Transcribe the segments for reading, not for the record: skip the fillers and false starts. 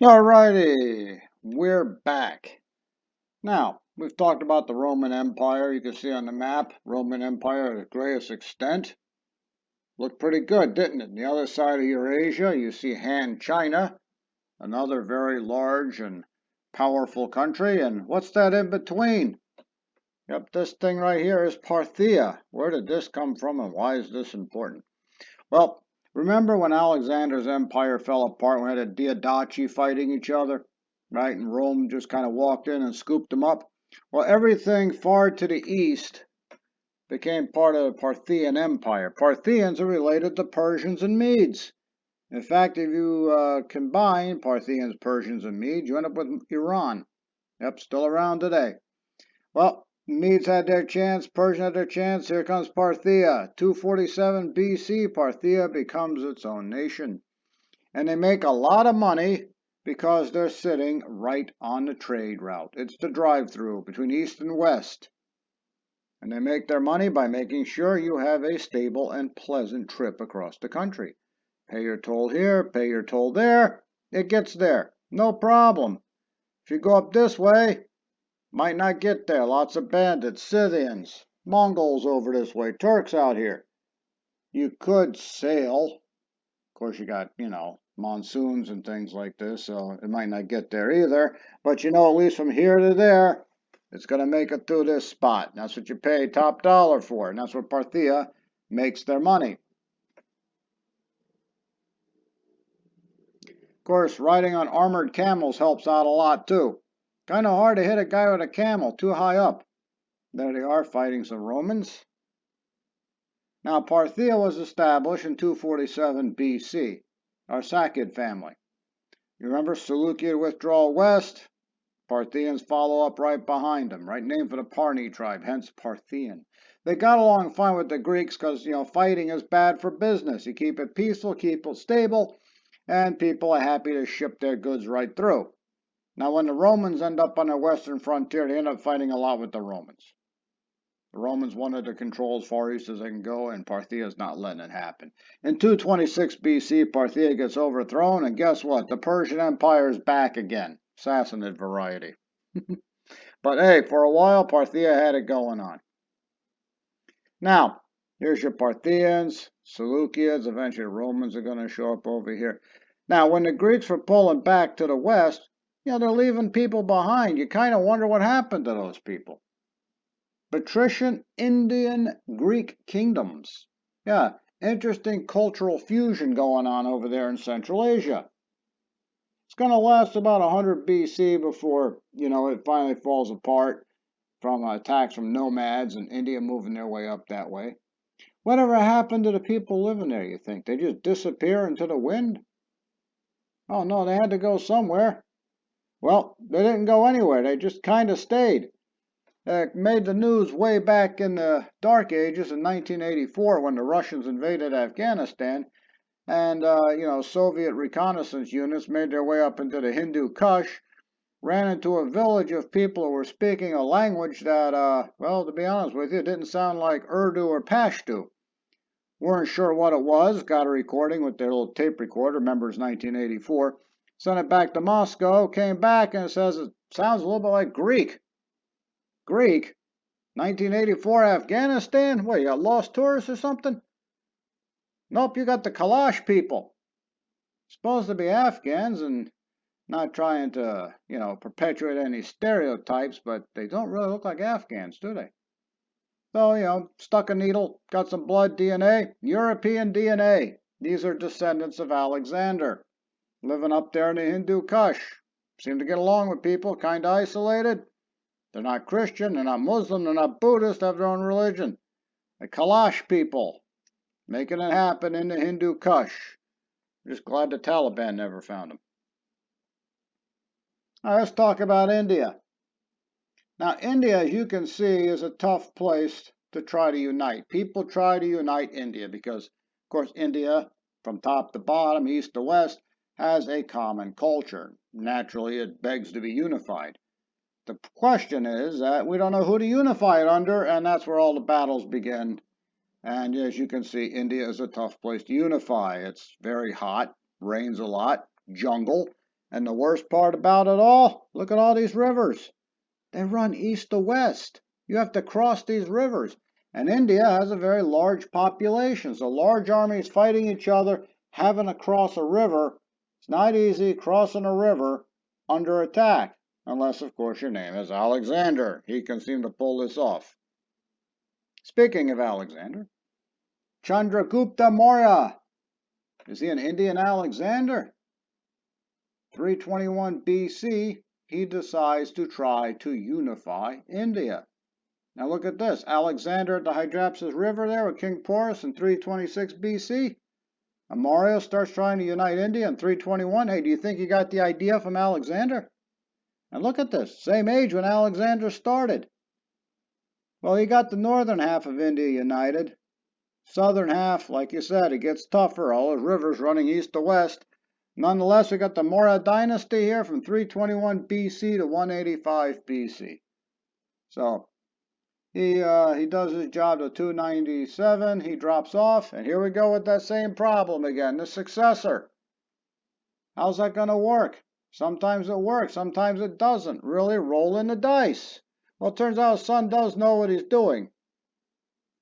Alrighty, we're back. Now, we've talked about the Roman Empire. You can see on the map, Roman Empire at its greatest extent. Looked pretty good, didn't it? On the other side of Eurasia, you see Han China, another very large and powerful country. And what's that in between? Yep, this thing right here is Parthia. Where did this come from and why is this important? Well, remember when Alexander's empire fell apart, we had the Diadochi fighting each other, right? And Rome just kind of walked in and scooped them up. Well, everything far to the east became part of the Parthian Empire. Parthians are related to Persians and Medes. In fact, if you combine Parthians, Persians, and Medes, you end up with Iran. Yep, still around today. Well, Medes had their chance, Persians had their chance. Here comes Parthia. 247 BC, Parthia becomes its own nation. And they make a lot of money because they're sitting right on the trade route. It's the drive-through between east and west. And they make their money by making sure you have a stable and pleasant trip across the country. Pay your toll here, pay your toll there. It gets there. No problem. If you go up this way, might not get there. Lots of bandits, Scythians, Mongols over this way, Turks out here. You could sail. Of course, you got, monsoons and things like this, so it might not get there either. But at least from here to there, it's going to make it through this spot. That's what you pay top dollar for, and that's what Parthia makes their money. Of course, riding on armored camels helps out a lot too. Kind of hard to hit a guy with a camel, too high up. There they are fighting some Romans. Now, Parthia was established in 247 BC, Arsacid family. You remember Seleucid withdrawal west? Parthians follow up right behind them, right? Name for the Parni tribe, hence Parthian. They got along fine with the Greeks because, fighting is bad for business. You keep it peaceful, keep it stable, and people are happy to ship their goods right through. Now, when the Romans end up on the western frontier, they end up fighting a lot with the Romans. The Romans wanted to control as far east as they can go, and Parthia is not letting it happen. In 226 BC, Parthia gets overthrown, and guess what? The Persian Empire is back again. Sassanid variety. But hey, for a while, Parthia had it going on. Now, here's your Parthians, Seleucids, eventually Romans are going to show up over here. Now, when the Greeks were pulling back to the west, they're leaving people behind. You kind of wonder what happened to those people. Patrician Indian Greek kingdoms. Yeah, interesting cultural fusion going on over there in Central Asia. It's going to last about 100 BC before, it finally falls apart from attacks from nomads and India moving their way up that way. Whatever happened to the people living there, you think? They just disappear into the wind? Oh no, they had to go somewhere. Well, they didn't go anywhere. They just kind of stayed. Made the news way back in the Dark Ages in 1984 when the Russians invaded Afghanistan, and Soviet reconnaissance units made their way up into the Hindu Kush, ran into a village of people who were speaking a language that, well, to be honest with you, didn't sound like Urdu or Pashto. Weren't sure what it was, got a recording with their little tape recorder, remember it's 1984, sent it back to Moscow, came back and it says it sounds a little bit like Greek. Greek? 1984 Afghanistan? What, you got lost tourists or something? Nope, you got the Kalash people. Supposed to be Afghans and not trying to, perpetuate any stereotypes, but they don't really look like Afghans, do they? So, stuck a needle, got some blood DNA, European DNA. These are descendants of Alexander, living up there in the Hindu Kush. Seem to get along with people, kind of isolated. They're not Christian, they're not Muslim, they're not Buddhist, have their own religion. The Kalash people, making it happen in the Hindu Kush. Just glad the Taliban never found them. All right, let's talk about India. Now, India, as you can see, is a tough place to try to unite. People try to unite India because, of course, India, from top to bottom, east to west, has a common culture. Naturally, it begs to be unified. The question is that we don't know who to unify it under, and that's where all the battles begin. And as you can see, India is a tough place to unify. It's very hot, rains a lot, jungle, And the worst part about it all, look at all these rivers. They run east to west. You have to cross these rivers. And India has a very large population, so large armies fighting each other, having to cross a river. It's not easy crossing a river under attack, unless, of course, your name is Alexander. He can seem to pull this off. Speaking of Alexander, Chandragupta Maurya. Is he an Indian Alexander? 321 BC, he decides to try to unify India. Now look at this. Alexander at the Hydrapsus River there with King Porus in 326 BC. And Maurya starts trying to unite India in 321. Hey, do you think he got the idea from Alexander? And look at this. Same age when Alexander started. Well, he got the northern half of India united. Southern half, like you said, it gets tougher. All those rivers running east to west. Nonetheless, we got the Maurya dynasty here from 321 BC to 185 BC. So he does his job to 297. He drops off, and here we go with that same problem again. The successor. How's that going to work? Sometimes it works, sometimes it doesn't. Really rolling the dice. Well, it turns out his son does know what he's doing.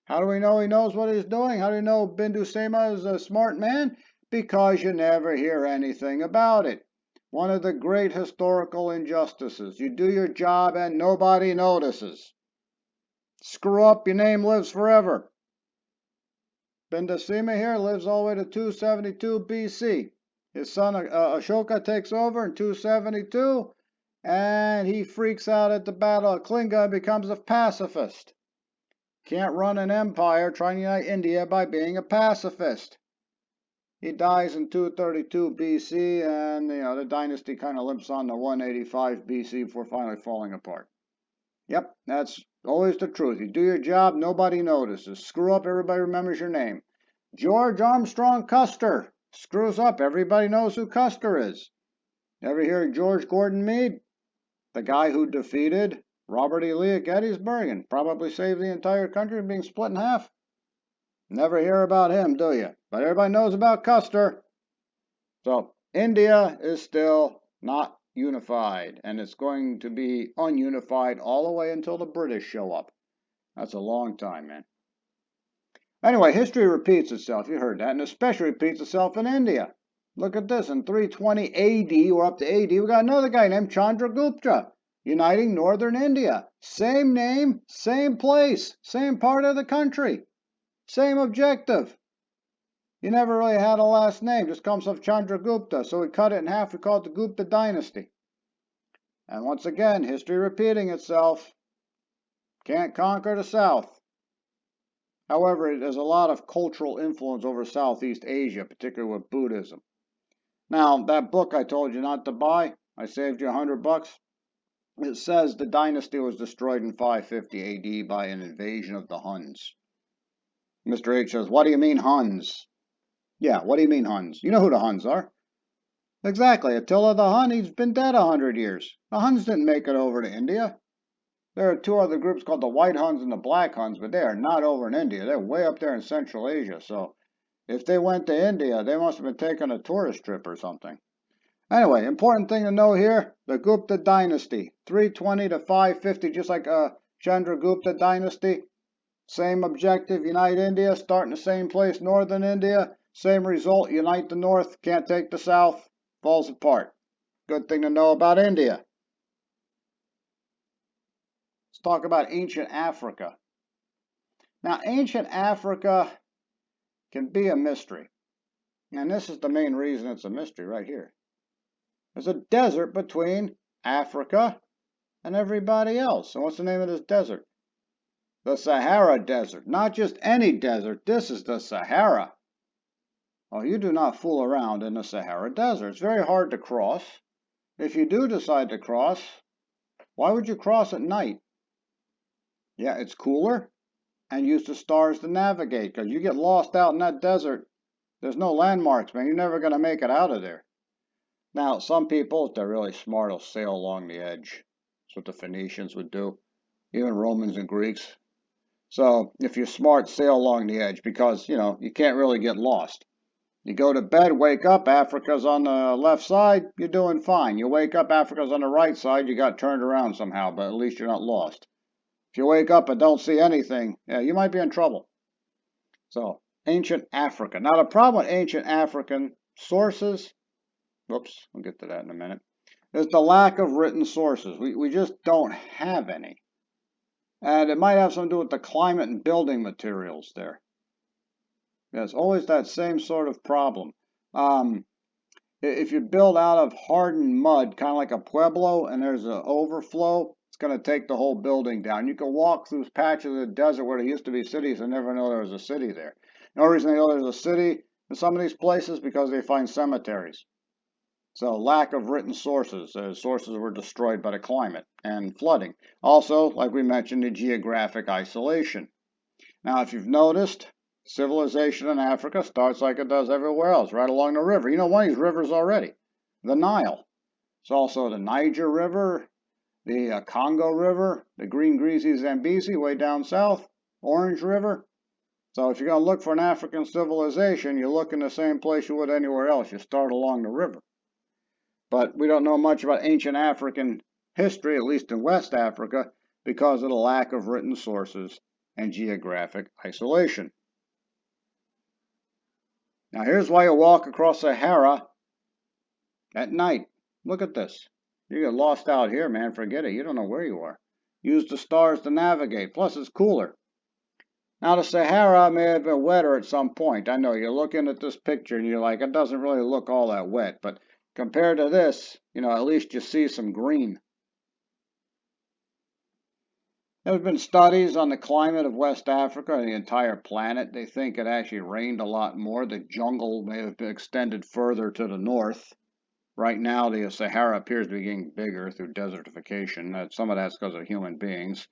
How do we know he knows what he's doing? How do we know Bindusema is a smart man? Because you never hear anything about it. One of the great historical injustices. You do your job and nobody notices. Screw up, your name lives forever. Bindusema here lives all the way to 272 BC. His son Ashoka takes over in 272, and he freaks out at the Battle of Kalinga and becomes a pacifist. Can't run an empire trying to unite India by being a pacifist. He dies in 232 BC, and the dynasty kind of limps on to 185 BC before finally falling apart. Yep, that's always the truth. You do your job, nobody notices. Screw up, everybody remembers your name. George Armstrong Custer screws up, everybody knows who Custer is. Ever hear of George Gordon Meade? The guy who defeated Robert E. Lee at Gettysburg and probably saved the entire country from being split in half? Never hear about him, do you? But everybody knows about Custer. So, India is still not unified, and it's going to be ununified all the way until the British show up. That's a long time, man. Anyway, history repeats itself. You heard that, and especially repeats itself in India. Look at this. In 320 AD, we're up to AD, we got another guy named Chandragupta, uniting northern India. Same name, same place, same part of the country. Same objective. He never really had a last name, just comes off Chandragupta, so we cut it in half, we call it the Gupta dynasty. And once again, history repeating itself. Can't conquer the South. However, there's a lot of cultural influence over Southeast Asia, particularly with Buddhism. Now, that book I told you not to buy, I saved you $100. It says the dynasty was destroyed in 550 AD by an invasion of the Huns. Mr. H says, what do you mean Huns? Yeah, what do you mean Huns? You know who the Huns are. Exactly. Attila the Hun, he's been dead 100 years. The Huns didn't make it over to India. There are two other groups called the White Huns and the Black Huns, but they are not over in India. They're way up there in Central Asia. So if they went to India, they must have been taking a tourist trip or something. Anyway, important thing to know here, the Gupta dynasty, 320 to 550, just like Chandragupta dynasty. Same objective, unite India, start in the same place, northern India. Same result, unite the north, can't take the south, falls apart. Good thing to know about India. Let's talk about ancient Africa. Now, ancient Africa can be a mystery. And this is the main reason it's a mystery right here. There's a desert between Africa and everybody else. And what's the name of this desert? The Sahara Desert. Not just any desert. This is the Sahara. Well, you do not fool around in the Sahara Desert. It's very hard to cross. If you do decide to cross, why would you cross at night? Yeah, it's cooler, and use the stars to navigate, because you get lost out in that desert. There's no landmarks, man. You're never going to make it out of there. Now, some people, if they're really smart, will sail along the edge. That's what the Phoenicians would do, even Romans and Greeks. So if you're smart, sail along the edge because, you can't really get lost. You go to bed, wake up, Africa's on the left side, you're doing fine. You wake up, Africa's on the right side, you got turned around somehow, but at least you're not lost. If you wake up and don't see anything, yeah, you might be in trouble. So, ancient Africa. Now, the problem with ancient African sources, whoops, we'll get to that in a minute, is the lack of written sources. We just don't have any. And it might have something to do with the climate and building materials there. There's always that same sort of problem. If you build out of hardened mud, kind of like a pueblo, and there's an overflow, it's going to take the whole building down. You can walk through patches of the desert where there used to be cities and never know there was a city there. The only reason they know there's a city in some of these places is because they find cemeteries. So lack of written sources. Sources were destroyed by the climate and flooding. Also, like we mentioned, the geographic isolation. Now, if you've noticed, civilization in Africa starts like it does everywhere else, right along the river. You know one of these rivers already, the Nile. It's also the Niger River, the Congo River, the Green Greasy Zambezi way down south, Orange River. So if you're going to look for an African civilization, you look in the same place you would anywhere else. You start along the river. But we don't know much about ancient African history, at least in West Africa, because of the lack of written sources and geographic isolation. Now here's why you walk across Sahara at night. Look at this. You get lost out here, man, forget it. You don't know where you are. Use the stars to navigate. Plus, it's cooler. Now, the Sahara may have been wetter at some point. I know you're looking at this picture and you're like, it doesn't really look all that wet. But compared to this, at least you see some green. There have been studies on the climate of West Africa and the entire planet. They think it actually rained a lot more. The jungle may have been extended further to the north. Right now, the Sahara appears to be getting bigger through desertification. Some of that's because of human beings.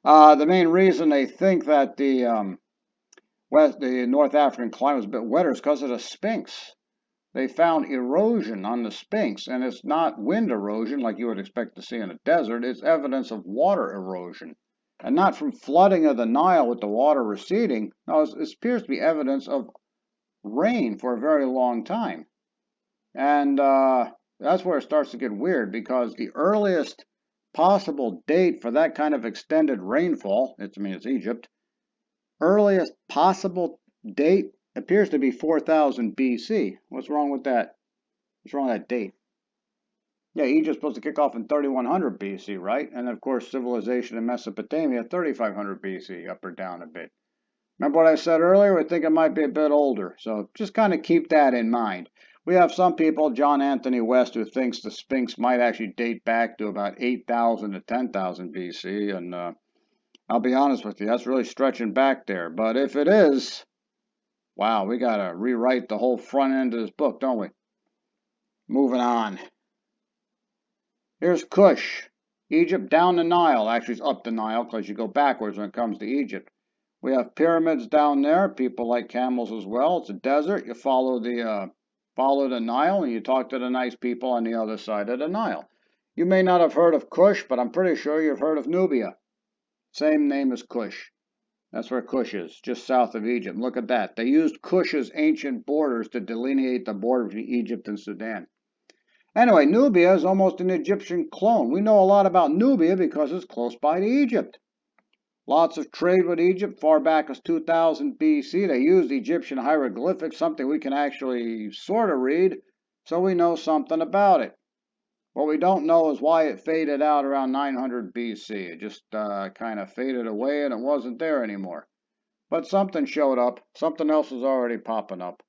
The main reason they think that the North African climate is a bit wetter is because of the Sphinx. They found erosion on the Sphinx, and it's not wind erosion like you would expect to see in a desert. It's evidence of water erosion. And not from flooding of the Nile with the water receding. No, it appears to be evidence of rain for a very long time. And that's where it starts to get weird, because the earliest possible date for that kind of extended rainfall, it's Egypt, earliest possible date appears to be 4000 BC. What's wrong with that? What's wrong with that date? Yeah, Egypt's supposed to kick off in 3100 BC, right? And of course, civilization in Mesopotamia, 3500 BC, up or down a bit. Remember what I said earlier? I think it might be a bit older. So just kind of keep that in mind. We have some people, John Anthony West, who thinks the Sphinx might actually date back to about 8000 to 10,000 BC. And I'll be honest with you, that's really stretching back there. But if it is, wow, we got to rewrite the whole front end of this book, don't we? Moving on. Here's Kush, Egypt down the Nile. Actually, it's up the Nile because you go backwards when it comes to Egypt. We have pyramids down there. People like camels as well. It's a desert. You follow the Nile and you talk to the nice people on the other side of the Nile. You may not have heard of Kush, but I'm pretty sure you've heard of Nubia. Same name as Kush. That's where Kush is, just south of Egypt. Look at that. They used Kush's ancient borders to delineate the border between Egypt and Sudan. Anyway, Nubia is almost an Egyptian clone. We know a lot about Nubia because it's close by to Egypt. Lots of trade with Egypt far back as 2000 BC. They used Egyptian hieroglyphics, something we can actually sort of read, so we know something about it. What we don't know is why it faded out around 900 BC. It just kind of faded away and it wasn't there anymore. But something showed up. Something else was already popping up.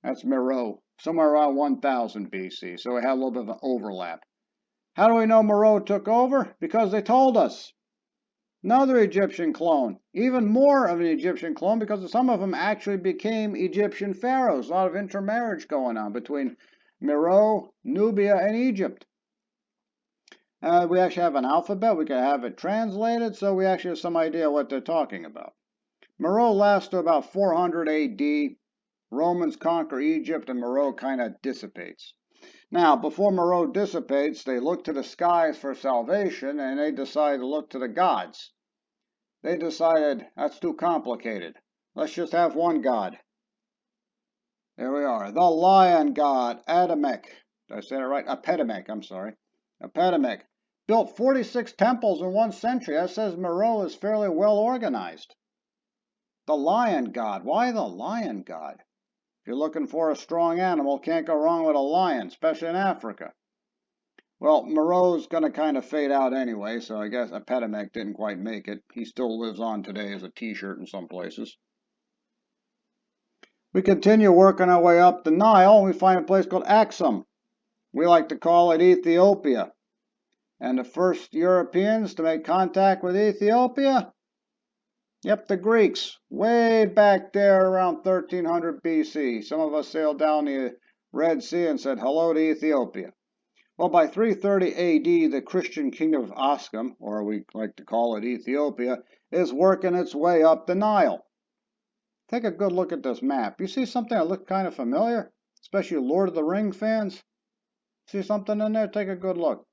That's Meroe, somewhere around 1000 BC, so we had a little bit of an overlap. How do we know Meroe took over? Because they told us. Another Egyptian clone, even more of an Egyptian clone, because some of them actually became Egyptian pharaohs. A lot of intermarriage going on between Meroe, Nubia, and Egypt. We actually have an alphabet. We can have it translated, so we actually have some idea what they're talking about. Meroe lasts to about 400 AD. Romans conquer Egypt, and Meroe kind of dissipates. Now, before Meroe dissipates, they look to the skies for salvation, and they decide to look to the gods. They decided that's too complicated. Let's just have one God. Here we are. The lion god, Adamek. Did I say that right? Apedemek, I'm sorry. Apedemek. Built 46 temples in 1 century. That says Meroe is fairly well organized. The lion god. Why the lion god? If you're looking for a strong animal, can't go wrong with a lion, especially in Africa. Well, Meroe's going to kind of fade out anyway, so I guess Apedemek didn't quite make it. He still lives on today as a t-shirt in some places. We continue working our way up the Nile, and we find a place called Axum. We like to call it Ethiopia. And the first Europeans to make contact with Ethiopia? Yep, the Greeks. Way back there around 1300 BC. Some of us sailed down the Red Sea and said hello to Ethiopia. Well, by 330 AD, the Christian kingdom of Askum, or we like to call it Ethiopia, is working its way up the Nile. Take a good look at this map. You see something that looks kind of familiar? Especially Lord of the Rings fans? See something in there? Take a good look.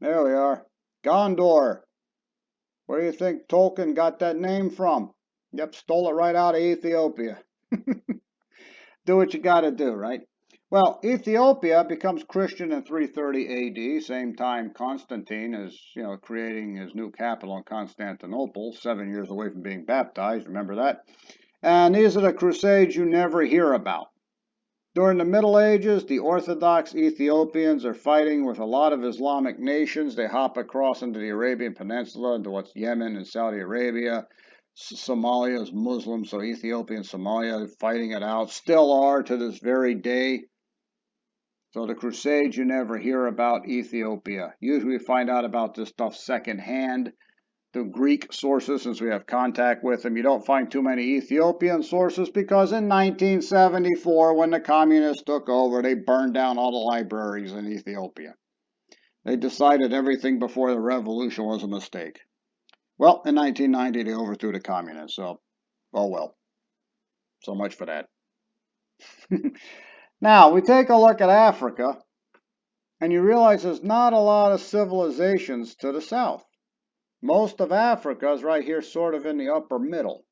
There we are. Gondor. Where do you think Tolkien got that name from? Yep, stole it right out of Ethiopia. Do what you gotta do, right? Well, Ethiopia becomes Christian in 330 AD, same time Constantine is, creating his new capital in Constantinople, 7 years away from being baptized, remember that? And these are the Crusades you never hear about. During the Middle Ages, the Orthodox Ethiopians are fighting with a lot of Islamic nations. They hop across into the Arabian Peninsula, into what's Yemen and Saudi Arabia. Somalia is Muslim, so Ethiopia and Somalia are fighting it out. Still are to this very day. So the Crusades, you never hear about Ethiopia. Usually we find out about this stuff secondhand through Greek sources, since we have contact with them. You don't find too many Ethiopian sources because in 1974, when the communists took over, they burned down all the libraries in Ethiopia. They decided everything before the revolution was a mistake. Well, in 1990, they overthrew the communists, so, oh well. So much for that. Now, we take a look at Africa, and you realize there's not a lot of civilizations to the south. Most of Africa is right here, sort of in the upper middle.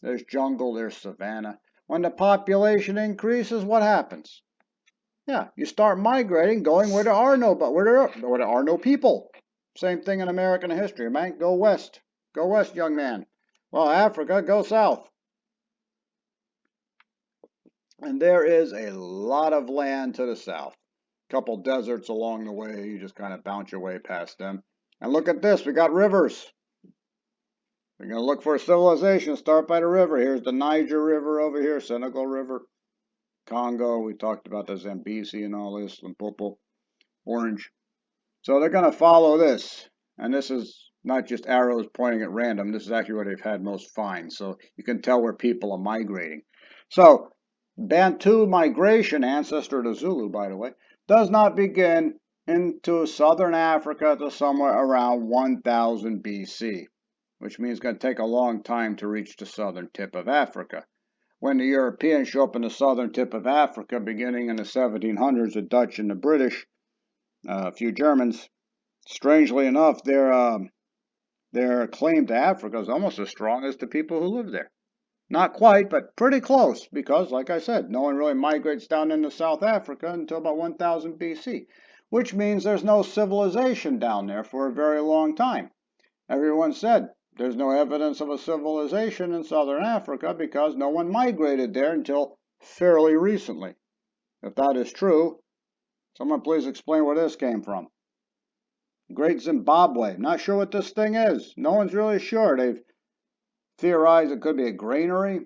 There's jungle, there's savanna. When the population increases, what happens? Yeah, you start migrating, going where there are no people. Same thing in American history, man. Go west. Go west, young man. Well, Africa, go south. And there is a lot of land to the south. A couple deserts along the way. You just kind of bounce your way past them. And look at this. We got rivers. We're going to look for a civilization. Start by the river. Here's the Niger River over here. Senegal River. Congo. We talked about the Zambezi and all this. Limpopo. Orange. So they're going to follow this. And this is not just arrows pointing at random. This is actually where they've had most finds. So you can tell where people are migrating. So Bantu migration, ancestor to Zulu, by the way, does not begin into southern Africa to somewhere around 1000 BC, which means it's going to take a long time to reach the southern tip of Africa. When the Europeans show up in the southern tip of Africa, beginning in the 1700s, the Dutch and the British, a few Germans, strangely enough, their claim to Africa is almost as strong as the people who live there. Not quite, but pretty close, because, like I said, no one really migrates down into South Africa until about 1000 BC, which means there's no civilization down there for a very long time. Everyone said there's no evidence of a civilization in southern Africa because no one migrated there until fairly recently. If that is true, someone please explain where this came from. Great Zimbabwe. Not sure what this thing is. No one's really sure. They've theorized it could be a granary,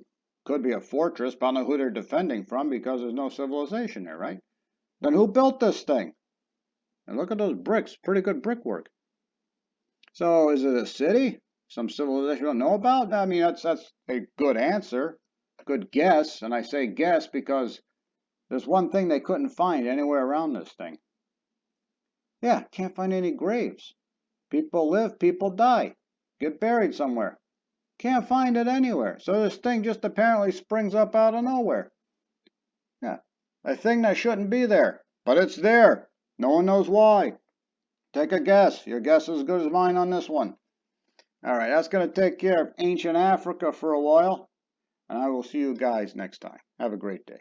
could be a fortress, but I don't know who they're defending from because there's no civilization there, right? Then who built this thing? And look at those bricks, pretty good brickwork. So is it a city? Some civilization we don't know about? I mean, that's a good answer, good guess, and I say guess because there's one thing they couldn't find anywhere around this thing. Yeah, can't find any graves. People live, people die, get buried somewhere. Can't find it anywhere. So this thing just apparently springs up out of nowhere. Yeah, a thing that shouldn't be there, but it's there. No one knows why. Take a guess. Your guess is as good as mine on this one. All right, that's going to take care of ancient Africa for a while. and I will see you guys next time. Have a great day.